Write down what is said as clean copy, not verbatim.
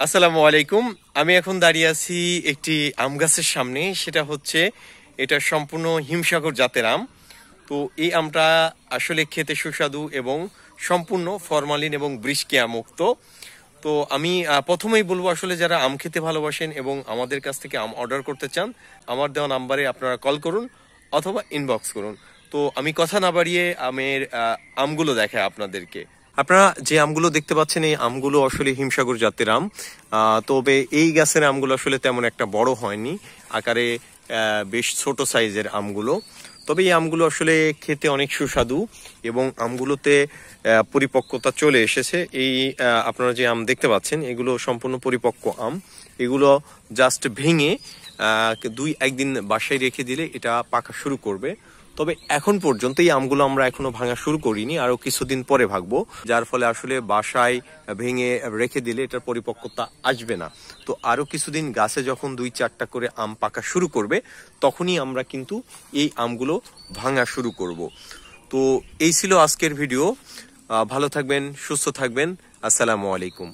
আসসালামু আলাইকুম। আমি এখন দাঁড়িয়ে আছি একটি আম গাছের সামনে। সেটা হচ্ছে এটা সম্পূর্ণ হিমসাগর জাতের আম। তো এই আমটা আসলে খেতে সুস্বাদু এবং সম্পূর্ণ ফরমালিন এবং ব্রিস্কিয়া মুক্ত। তো আমি প্রথমেই বলবো, আসলে যারা আম খেতে ভালোবাসেন এবং আমাদের কাছ থেকে আম অর্ডার করতে চান, আমার দেওয়া নাম্বারে আপনারা কল করুন অথবা ইনবক্স করুন। তো আমি কথা না বাড়িয়ে আমের আমগুলো দেখাই আপনাদেরকে। আপনারা যে আমগুলো দেখতে পাচ্ছেন, এই আমগুলো আসলে হিমসাগর জাতের আম। তবে এই গাছের আমগুলো আসলে তেমন একটা বড় হয়নি, আকারে বেশ ছোট সাইজের আমগুলো। তবে এই আমগুলো আসলে খেতে অনেক সুস্বাদু এবং আমগুলোতে পরিপক্কতা চলে এসেছে। এই আপনারা যে আম দেখতে পাচ্ছেন, এগুলো সম্পূর্ণ পরিপক্ক আম। এগুলো জাস্ট ভেঙে 2-1 দিন বাসায় রেখে দিলে এটা পাকা শুরু করবে। তবে এখন পর্যন্ত এই আমগুলো আমরা এখনো ভাঙা শুরু করিনি, আরো কিছুদিন পরে ভাঙবো, যার ফলে আসলে বাসায় ভেঙে রেখে দিলে এটার পরিপক্কতা আসবে না। তো আরো কিছুদিন গাছে যখন 2-4টা করে আম পাকা শুরু করবে, তখনই আমরা কিন্তু এই আমগুলো ভাঙা শুরু করব। তো এই ছিল আজকের ভিডিও। ভালো থাকবেন, সুস্থ থাকবেন। আসসালামু আলাইকুম।